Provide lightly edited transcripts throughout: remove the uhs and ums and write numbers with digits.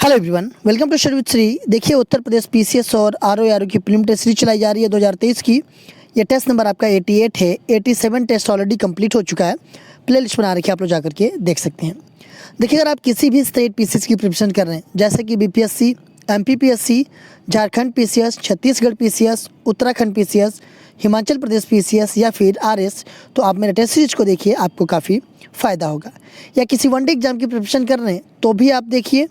Hello everyone, welcome to share with Shri. देखिए, Uttar Pradesh PCS और RO की प्रीलिम टेस्ट सीरीज चलाई जा रही है 2023 की। ये टेस्ट नंबर आपका 88 है। 87 टेस्ट ऑलरेडी कंप्लीट हो चुका है। प्ले लिस्ट बना रखी है, आप लोग जाकर के देख सकते हैं। देखिए, अगर आप किसी भी स्टेट पीसीएस की प्रिपरेशन कर रहे हैं, जैसे कि BPSC, MPPSC, Jharkhand PCS, Chhattisgarh PCS, Uttarakhand PCS, Himachal Pradesh PCS या फिर आरएस, तो आप मेरे टेस्ट सीरीज को देखिए, आपको काफ़ी फ़ायदा होगा। या किसी वनडे एग्जाम की प्रिपरेशन कर रहे हैं तो भी आप देखिए,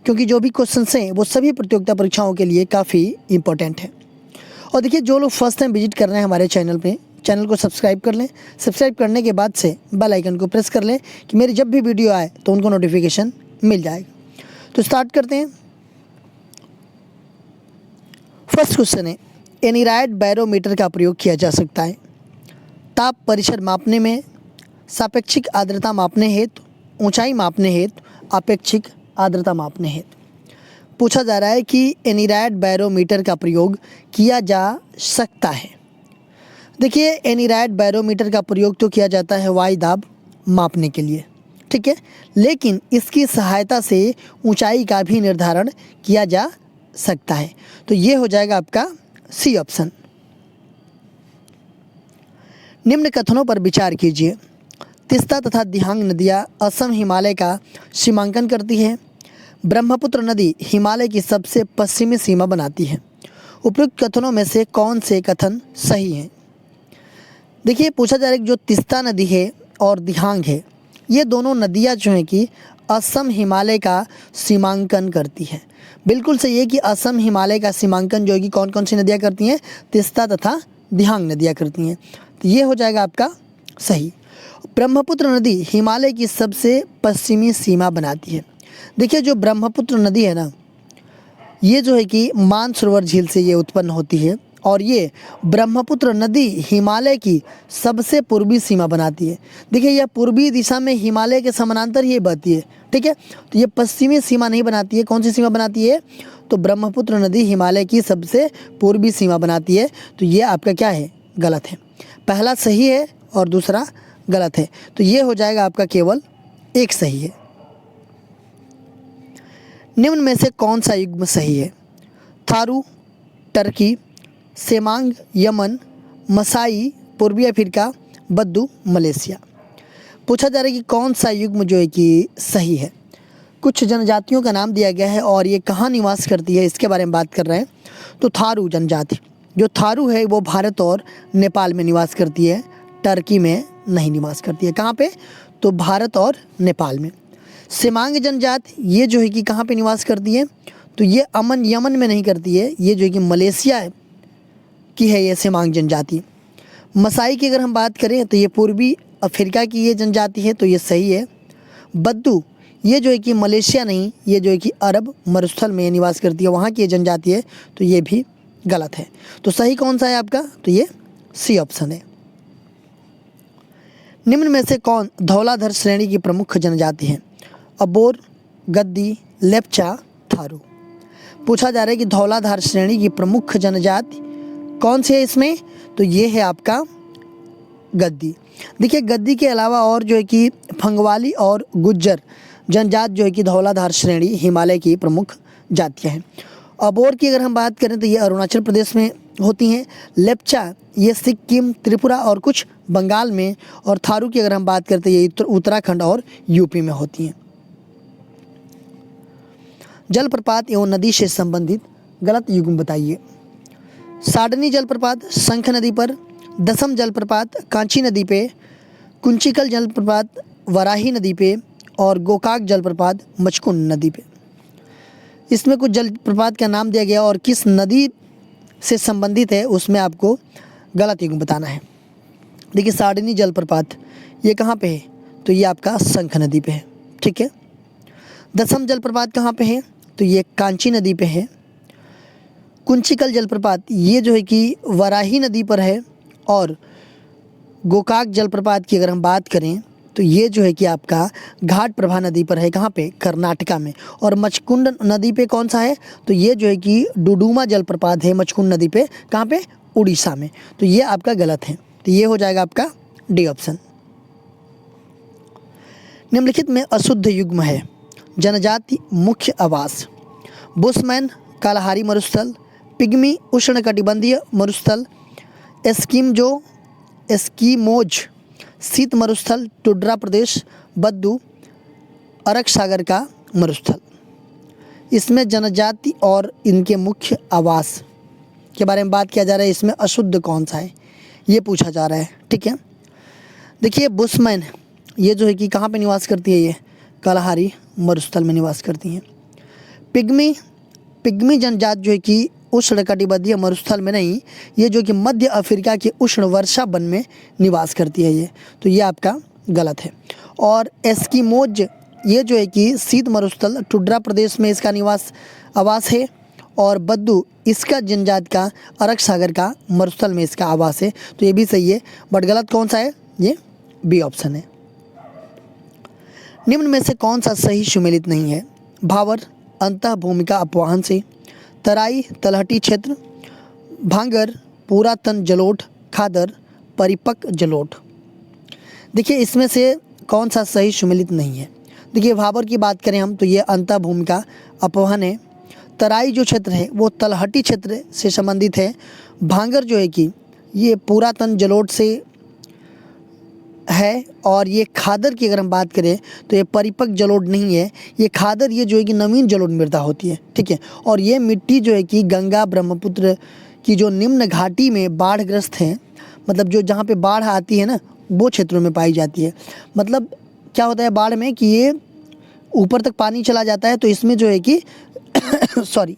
क्योंकि जो भी क्वेश्चंस हैं वो सभी प्रतियोगिता परीक्षाओं के लिए काफ़ी इंपॉर्टेंट है। और देखिए, जो लोग फर्स्ट टाइम विजिट कर रहे हैं हमारे चैनल पे, चैनल को सब्सक्राइब कर लें। सब्सक्राइब करने के बाद से बेल आइकन को प्रेस कर लें कि मेरी जब भी वीडियो आए तो उनको नोटिफिकेशन मिल जाएगा। तो स्टार्ट करते हैं। फर्स्ट क्वेश्चन है, एनीराइड बैरोमीटर का प्रयोग किया जा सकता है ताप परिसर मापने में, सापेक्षिक आर्द्रता मापने हेतु, ऊंचाई मापने हेतु, अपेक्षिक आर्द्रता मापने हेतु। पूछा जा रहा है कि एनीराइड बैरोमीटर का प्रयोग किया जा सकता है। देखिए, एनीराइड बैरोमीटर का प्रयोग तो किया जाता है वायु दाब मापने के लिए, ठीक है, लेकिन इसकी सहायता से ऊंचाई का भी निर्धारण किया जा सकता है। तो ये हो जाएगा आपका सी ऑप्शन। निम्न कथनों पर विचार कीजिए। तीस्ता तथा दिहांग नदियाँ असम हिमालय का सीमांकन करती है। ब्रह्मपुत्र नदी हिमालय की सबसे पश्चिमी सीमा बनाती है। उपयुक्त कथनों में से कौन से कथन सही हैं? देखिए, पूछा जा रहा है कि जो तीस्ता नदी है और दिहांग है, ये दोनों नदियाँ जो हैं कि असम हिमालय का सीमांकन करती है। बिल्कुल सही है कि असम हिमालय का सीमांकन जो है कि कौन कौन सी नदियाँ करती हैं? तीस्ता तथा दिहांग नदियाँ करती हैं। तो ये हो जाएगा आपका सही। ब्रह्मपुत्र नदी हिमालय की सबसे पश्चिमी सीमा बनाती है। देखिए, जो ब्रह्मपुत्र नदी है ना, ये जो है कि मानसरोवर झील से ये उत्पन्न होती है और ये ब्रह्मपुत्र नदी हिमालय की सबसे पूर्वी सीमा बनाती है। देखिए, यह पूर्वी दिशा में हिमालय के समानांतर ये बहती है, ठीक है। तो ये पश्चिमी सीमा नहीं बनाती है। कौन सी सीमा बनाती है? तो ब्रह्मपुत्र नदी हिमालय की सबसे पूर्वी सीमा बनाती है। तो ये आपका क्या है? गलत है। पहला सही है और दूसरा गलत है। तो ये हो जाएगा आपका केवल एक सही है। निम्न में से कौन सा युग्म सही है? Tharu Turkey, Semang Yemen, Maasai पूर्वी अफ्रीका, बद्दू मलेशिया। पूछा जा रहा है कि कौन सा युग्म जो है कि सही है। कुछ जनजातियों का नाम दिया गया है और ये कहाँ निवास करती है, इसके बारे में बात कर रहे हैं। तो थारू जनजाति, जो थारू है वो भारत और नेपाल में निवास करती है, टर्की में नहीं निवास करती है। कहाँ पे? तो भारत और नेपाल में। सेमांग जनजाति ये जो है कि कहाँ पे निवास करती है? तो ये अमन यमन में नहीं करती है, ये जो है कि मलेशिया की है ये सेमांग जनजाति। मसाई की अगर हम बात करें तो ये पूर्वी अफ्रीका की ये जनजाति है, तो ये सही है। बद्दू ये जो है कि मलेशिया नहीं, ये जो है कि अरब मरुस्थल में निवास करती है, वहाँ की ये जनजाति है, तो ये भी गलत है। तो सही कौन सा है आपका? तो ये सी ऑप्शन है। निम्न में से कौन धौलाधर श्रेणी की प्रमुख जनजाति है? अबोर, गद्दी, लेप्चा, थारू। पूछा जा रहा है कि धौलाधार श्रेणी की प्रमुख जनजाति कौन सी है इसमें? तो ये है आपका गद्दी। देखिए, गद्दी के अलावा और जो है कि फंगवाली और गुज्जर जनजात जो है कि धौलाधार श्रेणी हिमालय की प्रमुख जातियाँ हैं। अबोर की अगर हम बात करें तो ये अरुणाचल प्रदेश में होती हैं। लेप्चा ये सिक्किम, त्रिपुरा और कुछ बंगाल में। और थारू की अगर हम बात करते हैं ये उत्तराखंड और यूपी में होती हैं। जलप्रपात एवं नदी से संबंधित गलत युग्म बताइए। साडनी जलप्रपात शंख नदी पर, दसम जलप्रपात कांची नदी पे, कुंचिकल जलप्रपात वराही नदी पे और गोकाक जलप्रपात मचकुंड नदी पे। इसमें कुछ जलप्रपात का नाम दिया गया और किस नदी से संबंधित है उसमें आपको गलत युग्म बताना है। देखिए, साडनी जलप्रपात ये कहाँ पे है? तो ये आपका शंख नदी पे है, ठीक है। दसम जलप्रपात कहाँ पे है? तो ये कांची नदी पे है। कुंचिकल जलप्रपात ये जो है कि वराही नदी पर है। और गोकाक जलप्रपात की अगर हम बात करें तो ये जो है कि आपका घाट प्रभा नदी पर है। कहाँ पे? कर्नाटका में। और मचकुंड नदी पे कौन सा है? तो ये जो है कि डुडुमा जलप्रपात है मचकुंड नदी पे। कहाँ पे? उड़ीसा में। तो ये आपका गलत है। तो ये हो जाएगा आपका डी ऑप्शन। निम्नलिखित में अशुद्ध युग्म है। जनजाति मुख्य आवास, बुशमैन कालाहारी मरुस्थल, पिग्मी उष्णकटिबंधीय मरुस्थल, एस्कीमोज शीत मरुस्थल, टुंड्रा प्रदेश, बद्दू अरब सागर का मरुस्थल। इसमें जनजाति और इनके मुख्य आवास के बारे में बात किया जा रहा है। इसमें अशुद्ध कौन सा है ये पूछा जा रहा है, ठीक है। देखिए बुशमैन ये जो है कि कहाँ पे निवास करती है, ये कालाहारी मरुस्थल में निवास करती हैं। पिग्मी जनजाति जो है कि उष्णकटिबंधीय मरुस्थल में नहीं, ये जो कि मध्य अफ्रीका के उष्ण वर्षा वन में निवास करती है ये, तो ये आपका गलत है। और एस्कीमोज ये जो है कि शीत मरुस्थल टुंड्रा प्रदेश में इसका आवास है, और बद्दू इसका जनजाति का अरब सागर का मरुस्थल में इसका आवास है, तो ये भी सही है। बट गलत कौन सा है, ये बी ऑप्शन है। निम्न में से कौन सा सही सुमेलित नहीं है? भावर अंतः भूमिका अपवाहन से, तराई तलहटी क्षेत्र, भांगर पूरा तन जलोढ़, खादर परिपक्व जलोढ़। देखिए इसमें से कौन सा सही सुमेलित नहीं है? देखिए भावर की बात करें हम तो ये अंतः भूमिका अपवाहन है। तराई जो क्षेत्र है वो तलहटी क्षेत्र से संबंधित है। भांगर जो है कि ये पूरा तन जलोढ़ से है, और ये खादर की अगर हम बात करें तो ये परिपक्व जलोढ़ नहीं है। ये खादर ये जो है कि नवीन जलोढ़ मृदा होती है, ठीक है। और ये मिट्टी जो है कि गंगा ब्रह्मपुत्र की जो निम्न घाटी में बाढ़ग्रस्त हैं, मतलब जो जहाँ पे बाढ़ आती है ना वो क्षेत्रों में पाई जाती है। मतलब क्या होता है बाढ़ में कि ये ऊपर तक पानी चला जाता है, तो इसमें जो है कि सॉरी,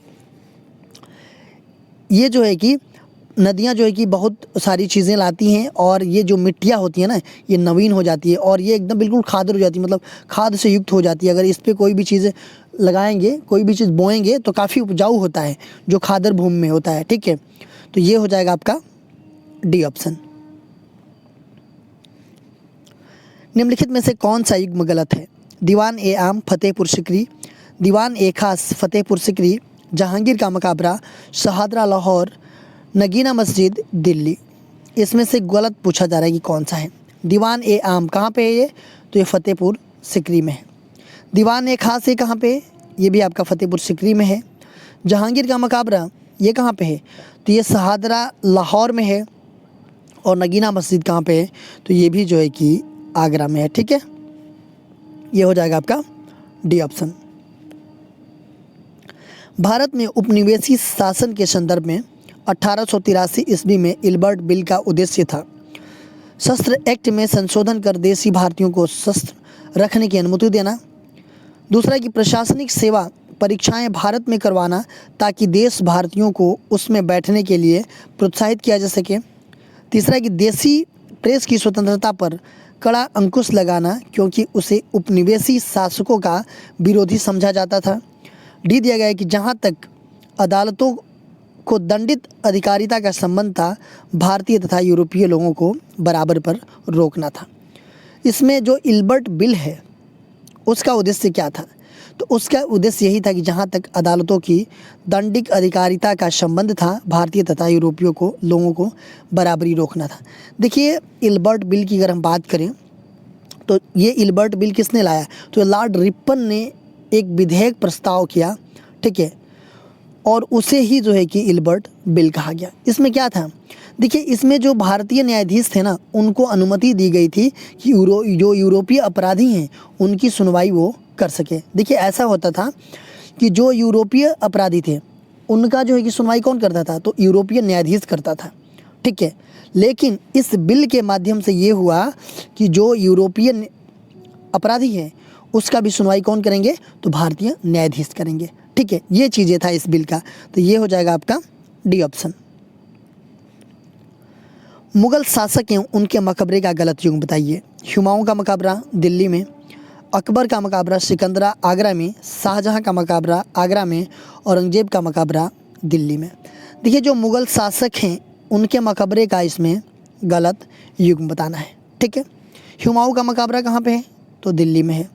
ये जो है कि नदियाँ जो है कि बहुत सारी चीज़ें लाती हैं, और ये जो मिट्टियाँ होती हैं ना ये नवीन हो जाती है, और ये एकदम बिल्कुल खादर हो जाती है, मतलब खाद से युक्त हो जाती है। अगर इस पर कोई भी चीज़ लगाएंगे, कोई भी चीज़ बोएंगे तो काफ़ी उपजाऊ होता है, जो खादर भूमि में होता है, ठीक है। तो ये हो जाएगा आपका डी ऑप्शन। निम्नलिखित में से कौन सा युग्म गलत है? दीवान ए आम फतेहपुर सिकरी, दीवान ए खास फतेहपुर सिकरी, जहांगीर का मकबरा शहादरा लाहौर, नगीना मस्जिद दिल्ली। इसमें से गलत पूछा जा रहा है कि कौन सा है। दीवान ए आम कहाँ पे है ये? तो ये फतेहपुर सिकरी में है। दीवान ए खास ये कहाँ पे है? ये भी आपका फतेहपुर सिकरी में है। जहांगीर का मकबरा ये कहाँ पे है? तो ये शहादरा लाहौर में है। और नगीना मस्जिद कहाँ पे है? तो ये भी जो है कि आगरा में है, ठीक है। ये हो जाएगा आपका डी ऑप्शन। भारत में उपनिवेशी शासन के संदर्भ में 1883 ईस्वी में इल्बर्ट बिल का उद्देश्य था शस्त्र एक्ट में संशोधन कर देशी भारतीयों को शस्त्र रखने की अनुमति देना। दूसरा कि प्रशासनिक सेवा परीक्षाएं भारत में करवाना ताकि देश भारतीयों को उसमें बैठने के लिए प्रोत्साहित किया जा सके। तीसरा कि देशी प्रेस की स्वतंत्रता पर कड़ा अंकुश लगाना क्योंकि उसे उपनिवेशी शासकों का विरोधी समझा जाता था। डी दिया गया है कि जहाँ तक अदालतों को दंडित अधिकारिता का संबंध था, भारतीय तथा यूरोपीय लोगों को बराबर पर रोकना था। इसमें जो इल्बर्ट बिल है उसका उद्देश्य क्या था? तो उसका उद्देश्य यही था कि जहाँ तक अदालतों की दंडिक अधिकारिता का संबंध था, भारतीय तथा यूरोपीय को लोगों को बराबरी रोकना था। देखिए इल्बर्ट बिल की अगर हम बात करें तो ये इल्बर्ट बिल किसने लाया? तो लॉर्ड रिपन ने एक विधेयक प्रस्ताव किया, ठीक है, और उसे ही जो है कि इल्बर्ट बिल कहा गया। इसमें क्या था? देखिए इसमें जो भारतीय न्यायाधीश थे ना उनको अनुमति दी गई थी कि जो यूरोपीय अपराधी हैं उनकी सुनवाई वो कर सके। देखिए ऐसा होता था कि जो यूरोपीय अपराधी थे उनका जो है कि सुनवाई कौन करता था? तो यूरोपीय न्यायाधीश करता था, ठीक है। लेकिन इस बिल के माध्यम से ये हुआ कि जो यूरोपीय अपराधी हैं उसका भी सुनवाई कौन करेंगे? तो भारतीय न्यायाधीश करेंगे, ठीक है। ये चीज़ें था इस बिल का, तो ये हो जाएगा आपका डी ऑप्शन। मुगल शासक एवं उनके मकबरे का गलत युग बताइए। हुमायूं का मकबरा दिल्ली में, अकबर का मकबरा सिकंदरा आगरा में, शाहजहां का मकबरा आगरा में, औरंगजेब का मकबरा दिल्ली में। देखिए जो मुगल शासक हैं उनके मकबरे का इसमें गलत युग बताना है, ठीक है। हुमायूं का मकबरा कहाँ पे है? तो दिल्ली में है।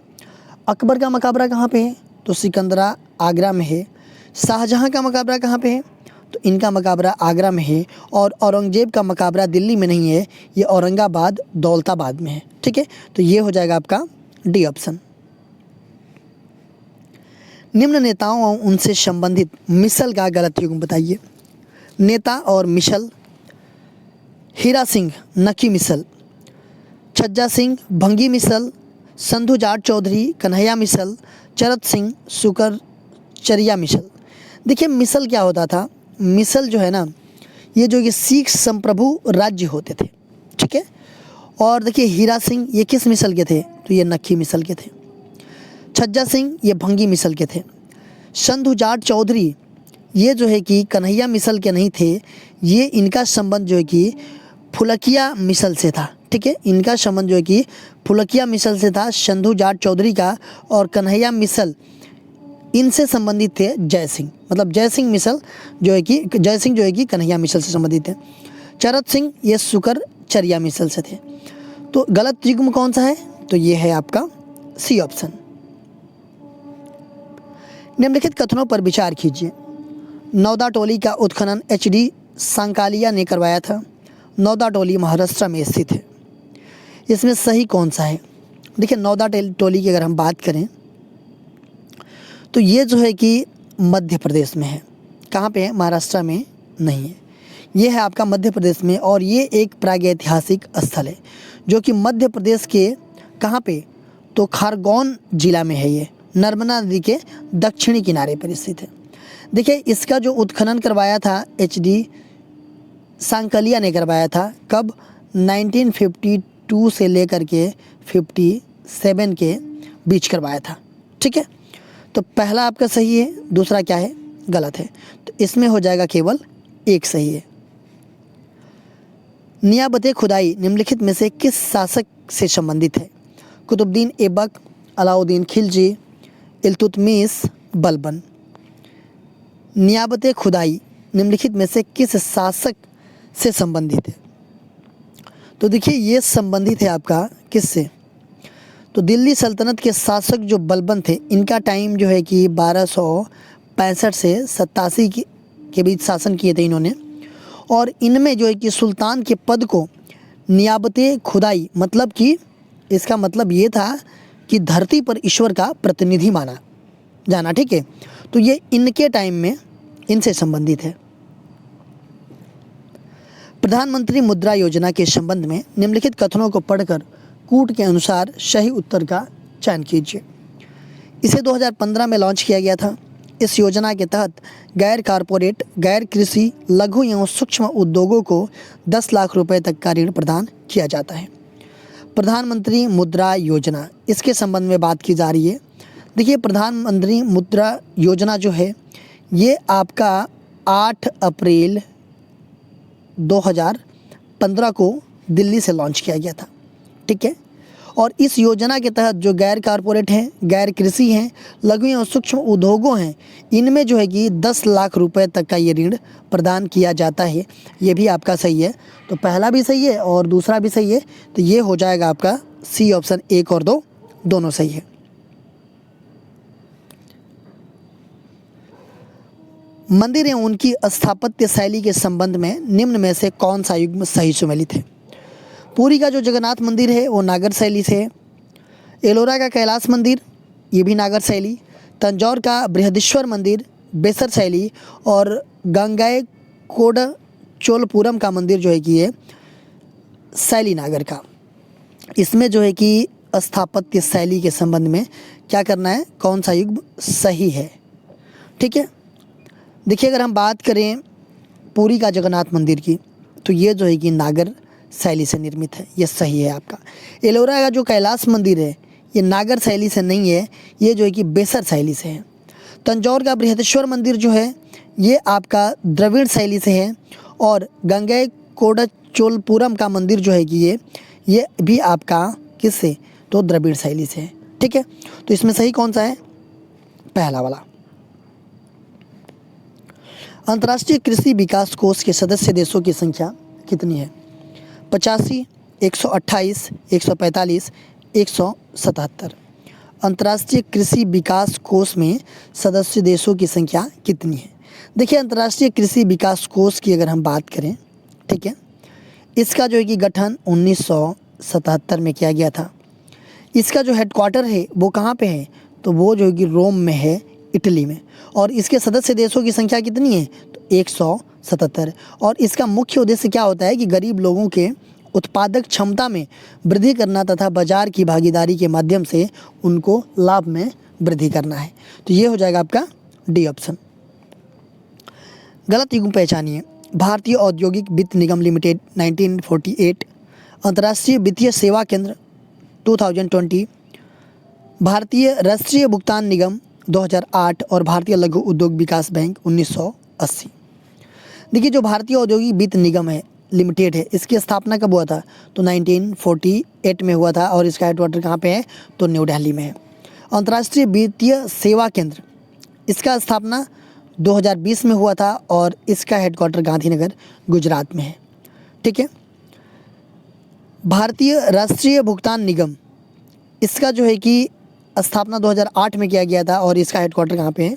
अकबर का मकबरा कहाँ पे है? तो सिकंदरा आगरा में है। शाहजहां का मकबरा कहाँ पे है? तो इनका मकबरा आगरा में है। और औरंगजेब का मकबरा दिल्ली में नहीं है, ये औरंगाबाद दौलताबाद में है, ठीक है। तो ये हो जाएगा आपका डी ऑप्शन। निम्न नेताओं और उनसे संबंधित मिसल का गलत युग्म बताइए। नेता और मिसल: हीरा सिंह नकी मिसल, छज्जा सिंह भंगी मिसल, संधू जाट चौधरी कन्हैया मिसल, चरत सिंह सुकर चरिया मिसल। देखिए मिसल क्या होता था, मिसल जो है ना, ये जो ये सिख संप्रभु राज्य होते थे, ठीक है। और देखिए हीरा सिंह ये किस मिसल के थे, तो ये नक्खी मिसल के थे। छज्जा सिंह ये भंगी मिसल के थे। संधू जाट चौधरी ये जो है कि कन्हैया मिसल के नहीं थे, ये इनका संबंध जो है कि फुलकिया मिसल से था, ठीक है। इनका संबंध जो है कि फुलकिया मिसल से था, संधू जाट चौधरी का। और कन्हैया मिसल इनसे संबंधित थे जय सिंह, मतलब जय सिंह मिसल जो है कि जय सिंह जो है कि कन्हैया मिसल से संबंधित थे। चरत सिंह ये सुकर चरिया मिसल से थे। तो गलत युग्म कौन सा है, तो ये है आपका सी ऑप्शन। निम्नलिखित कथनों पर विचार कीजिए। नौदा टोली का उत्खनन एच.डी. सांकालिया ने करवाया था। नौदा टोली महाराष्ट्र में स्थित है। इसमें सही कौन सा है? देखिए नौदा टोली की अगर हम बात करें तो ये जो है कि मध्य प्रदेश में है। कहाँ पे है? महाराष्ट्र में नहीं है, ये है आपका मध्य प्रदेश में। और ये एक प्रागैतिहासिक स्थल है जो कि मध्य प्रदेश के कहाँ पे, तो खारगौन जिला में है। ये नर्मदा नदी के दक्षिणी किनारे पर स्थित है। देखिए इसका जो उत्खनन करवाया था एच.डी. सांकलिया ने करवाया था। कब? 1952 से लेकर के 57 के बीच करवाया था, ठीक है। तो पहला आपका सही है, दूसरा क्या है? गलत है। तो इसमें हो जाएगा केवल एक सही है। नियाबते खुदाई निम्नलिखित में से किस शासक से संबंधित है? कुतुबुद्दीन ऐबक, अलाउद्दीन खिलजी, इल्तुतमिश, बलबन। नियाबते खुदाई निम्नलिखित में से किस शासक से संबंधित है? तो देखिए ये संबंधित है आपका किससे, तो दिल्ली सल्तनत के शासक जो बलबन थे, इनका टाइम जो है कि 1265 से 87 के बीच शासन किए थे इन्होंने। और इनमें जो है कि सुल्तान के पद को नियाबते खुदाई, मतलब कि इसका मतलब ये था कि धरती पर ईश्वर का प्रतिनिधि माना जाना, ठीक है। तो ये इनके टाइम में इनसे संबंधित है। प्रधानमंत्री मुद्रा योजना के संबंध में निम्नलिखित कथनों को पढ़कर कूट के अनुसार सही उत्तर का चयन कीजिए। इसे 2015 में लॉन्च किया गया था। इस योजना के तहत गैर कारपोरेट, गैर कृषि, लघु एवं सूक्ष्म उद्योगों को 10 लाख रुपए तक का ऋण प्रदान किया जाता है। प्रधानमंत्री मुद्रा योजना, इसके संबंध में बात की जा रही है। देखिए प्रधानमंत्री मुद्रा योजना जो है ये आपका 8 अप्रैल 2015 को दिल्ली से लॉन्च किया गया था, ठीक है। और इस योजना के तहत जो गैर कारपोरेट हैं, गैर कृषि हैं, लघु एवं सूक्ष्म उद्योगों हैं, इनमें जो है कि 10 लाख रुपए तक का ये ऋण प्रदान किया जाता है। ये भी आपका सही है। तो पहला भी सही है और दूसरा भी सही है। तो ये हो जाएगा आपका सी ऑप्शन, 1 और 2 दोनों सही है। मंदिर एवं उनकी स्थापत्य शैली के संबंध में निम्न में से कौन सा युग्म सही सुमेलित है? पुरी का जो जगन्नाथ मंदिर है वो नागर शैली से है। एलोरा का कैलाश मंदिर ये भी नागर शैली। तंजौर का बृहदीश्वर मंदिर बेसर शैली। और गंगैकोंड चोलपुरम का मंदिर जो है कि ये शैली नागर का। इसमें जो है कि स्थापत्य शैली के संबंध में क्या करना है, कौन सा युग्म सही है, ठीक है। देखिए अगर हम बात करें पुरी का जगन्नाथ मंदिर की, तो ये जो है कि नागर शैली से निर्मित है, ये सही है आपका। एलोरा का जो कैलाश मंदिर है ये नागर शैली से नहीं है, ये जो है कि बेसर शैली से है। तंजौर का बृहदेश्वर मंदिर जो है ये आपका द्रविड़ शैली से है। और गंगैकोंड चोलपुरम का मंदिर जो है कि ये भी आपका किससे, तो द्रविड़ शैली से है, ठीक है। तो इसमें सही कौन सा है? पहला वाला। अंतर्राष्ट्रीय कृषि विकास कोष के सदस्य देशों की संख्या कितनी है? 85, 128, 145, 177। अंतर्राष्ट्रीय कृषि विकास कोष में सदस्य देशों की संख्या कितनी है? देखिए अंतर्राष्ट्रीय कृषि विकास कोष की अगर हम बात करें, ठीक है, इसका जो है कि गठन 1977 में किया गया था। इसका जो हेडक्वार्टर है वो कहाँ पे है, तो वो जो है कि रोम में है, इटली में। और इसके सदस्य देशों की संख्या कितनी है? तो 177। और इसका मुख्य उद्देश्य क्या होता है कि गरीब लोगों के उत्पादक क्षमता में वृद्धि करना तथा बाजार की भागीदारी के माध्यम से उनको लाभ में वृद्धि करना है। तो ये हो जाएगा आपका डी ऑप्शन। गलत युग्म पहचानिए। भारतीय औद्योगिक वित्त निगम लिमिटेड 1948, अंतर्राष्ट्रीय वित्तीय सेवा केंद्र 2020, भारतीय राष्ट्रीय भुगतान निगम 2008 और भारतीय लघु उद्योग विकास बैंक 1980। देखिए, जो भारतीय औद्योगिक वित्त निगम है लिमिटेड है, इसकी स्थापना कब हुआ था? तो 1948 में हुआ था। और इसका हेडक्वार्टर कहाँ पे है? तो न्यू दिल्ली में है। अंतर्राष्ट्रीय वित्तीय सेवा केंद्र, इसका स्थापना 2020 में हुआ था और इसका हेडक्वार्टर गांधीनगर गुजरात में है। ठीक है। भारतीय राष्ट्रीय भुगतान निगम, इसका जो है कि स्थापना 2008 में किया गया था और इसका हेडक्वार्टर कहाँ पे है?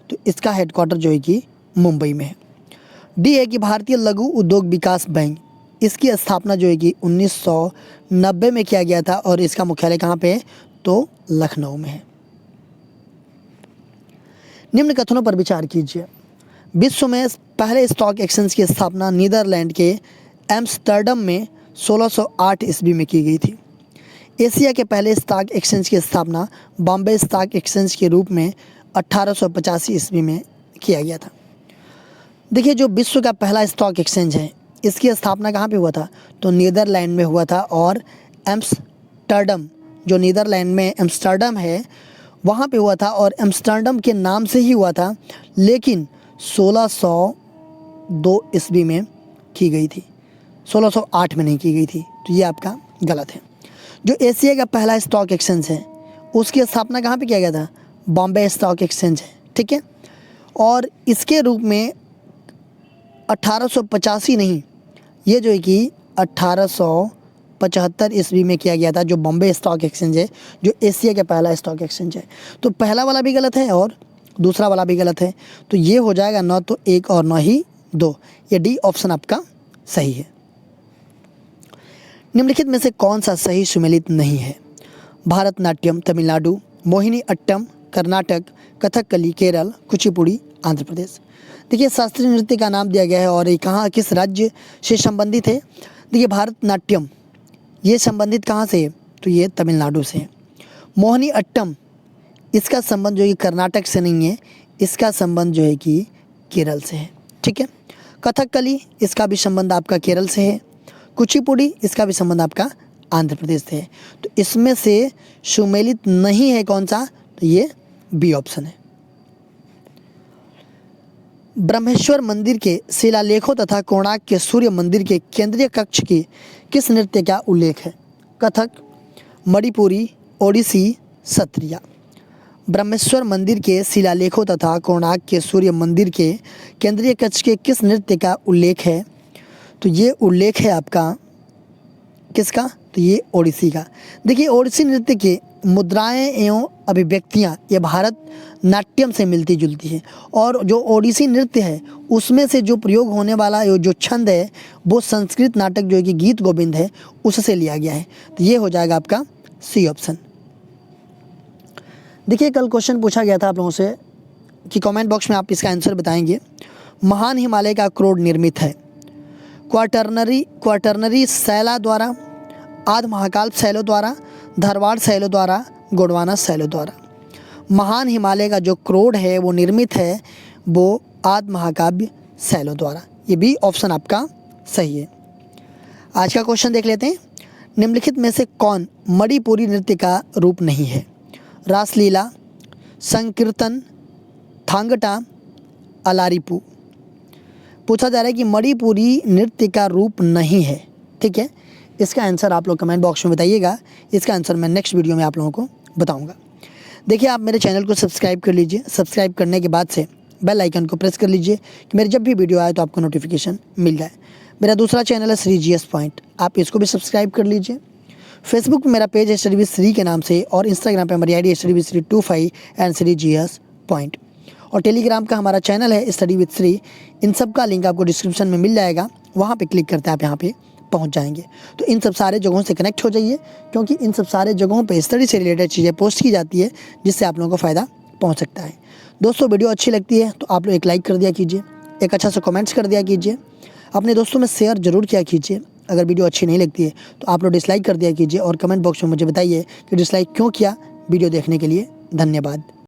तो इसका हेडक्वार्टर जो है कि मुंबई में है। डी है कि भारतीय लघु उद्योग विकास बैंक, इसकी स्थापना जो है कि 1990 में किया गया था और इसका मुख्यालय कहाँ पे है? तो लखनऊ में है। निम्न कथनों पर विचार कीजिए। विश्व में पहले स्टॉक एक्सचेंज की स्थापना नीदरलैंड के एम्स्टर्डम में 1608 ईस्वी में की गई थी। एशिया के पहले स्टॉक एक्सचेंज की स्थापना बॉम्बे स्टॉक एक्सचेंज के रूप में 1885 ईस्वी में किया गया था। देखिए, जो विश्व का पहला स्टॉक एक्सचेंज है, इसकी स्थापना कहाँ पे हुआ था? तो नीदरलैंड में हुआ था। और एम्स्टर्डम, जो नीदरलैंड में एम्स्टर्डम है, वहाँ पे हुआ था और एम्स्टर्डम के नाम से ही हुआ था, लेकिन 1602 ईस्वी में की गई थी, 1608 में नहीं की गई थी। तो ये आपका गलत है। जो एशिया का पहला स्टॉक एक्सचेंज है, उसकी स्थापना कहाँ पे किया गया था? बॉम्बे स्टॉक एक्सचेंज है। ठीक है। और इसके रूप में 1885 नहीं, ये जो है कि 1875 ईस्वी में किया गया था, जो बॉम्बे स्टॉक एक्सचेंज है, जो एशिया का पहला स्टॉक एक्सचेंज है। तो पहला वाला भी गलत है और दूसरा वाला भी गलत है। तो ये हो जाएगा न तो 1 और न ही 2। ये डी ऑप्शन आपका सही है। निम्नलिखित में से कौन सा सही सुमेलित नहीं है? भारतनाट्यम तमिलनाडु, मोहिनी अट्टम कर्नाटक, कथकली केरल, कुचिपुड़ी आंध्र प्रदेश। देखिए, शास्त्रीय नृत्य का नाम दिया गया है और ये कहाँ, किस राज्य से संबंधित है? देखिए, भारतनाट्यम ये संबंधित कहाँ से है? तो ये तमिलनाडु से है। मोहिनी अट्टम, इसका संबंध जो है कर्नाटक से नहीं है, इसका संबंध जो है कि केरल से है। ठीक है। कथकली, इसका भी संबंध आपका केरल से है। कुचिपुड़ी, इसका भी संबंध आपका आंध्र प्रदेश से है। तो इसमें से सुमेलित नहीं है कौन सा? तो ये बी ऑप्शन है। ब्रह्मेश्वर मंदिर के शिलालेखों तथा कोणार्क के सूर्य मंदिर के केंद्रीय कक्ष की किस नृत्य का उल्लेख है? कथक, मणिपुरी, ओडिसी, सत्रिया। ब्रह्मेश्वर मंदिर के शिलालेखों तथा कोणार्क के सूर्य मंदिर के केंद्रीय कक्ष के किस नृत्य का उल्लेख है? तो ये उल्लेख है आपका किसका? तो ये ओडिसी का। देखिए, ओडिसी नृत्य के मुद्राएं एवं अभिव्यक्तियाँ ये भारत नाट्यम से मिलती जुलती है। और जो ओडिसी नृत्य है, उसमें से जो प्रयोग होने वाला जो छंद है, वो संस्कृत नाटक जो है कि गीत गोविंद है, उससे लिया गया है। तो ये हो जाएगा आपका सी ऑप्शन। देखिए, कल क्वेश्चन पूछा गया था आप लोगों से कि कमेंट बॉक्स में आप इसका आंसर बताएंगे। महान हिमालय का क्रोड निर्मित है क्वाटरनरी शैला द्वारा, आध महाकाल शैलों द्वारा, धारवाड़ शैलों द्वारा, गोंडवाना शैलों द्वारा। महान हिमालय का जो क्रोड है वो निर्मित है वो आध महाकाव्य शैलों द्वारा। ये भी ऑप्शन आपका सही है। आज का क्वेश्चन देख लेते हैं। निम्नलिखित में से कौन मणिपुरी नृत्य का रूप नहीं है? रासलीला, संकीर्तन, थांगटा, अलारिपू। पूछा जा रहा है कि मणिपुरी नृत्य का रूप नहीं है। ठीक है। इसका आंसर आप लोग कमेंट बॉक्स में बताइएगा। इसका आंसर मैं नेक्स्ट वीडियो में आप लोगों को बताऊंगा। देखिए, आप मेरे चैनल को सब्सक्राइब कर लीजिए। सब्सक्राइब करने के बाद से बेल आइकन को प्रेस कर लीजिए कि मेरे जब भी वीडियो आए तो आपको नोटिफिकेशन मिल जाए। मेरा दूसरा चैनल है श्री GS पॉइंट, आप इसको भी सब्सक्राइब कर लीजिए। फेसबुक पर मेरा पेज है स्टडी विद श्री के नाम से और इंस्टाग्राम पे हमारी ID study with Shri 25 and Shri GS point. और टेलीग्राम का हमारा चैनल है स्टडी विद श्री। इन सब का लिंक आपको डिस्क्रिप्शन में मिल जाएगा, वहाँ पे क्लिक करते हैं आप यहाँ पे पहुँच जाएंगे। तो इन सब सारे जगहों से कनेक्ट हो जाइए, क्योंकि इन सब सारे जगहों पे स्टडी से रिलेटेड चीज़ें पोस्ट की जाती है, जिससे आप लोगों को फ़ायदा पहुँच सकता है। दोस्तों वीडियो अच्छी लगती है तो आप लोग एक लाइक कर दिया कीजिए, एक अच्छा सा कमेंट्स कर दिया कीजिए, अपने दोस्तों में शेयर जरूर किया कीजिए। अगर वीडियो अच्छी नहीं लगती है तो आप लोग डिसलाइक कर दिया कीजिए और कमेंट बॉक्स में मुझे बताइए कि डिसलाइक क्यों किया। वीडियो देखने के लिए धन्यवाद।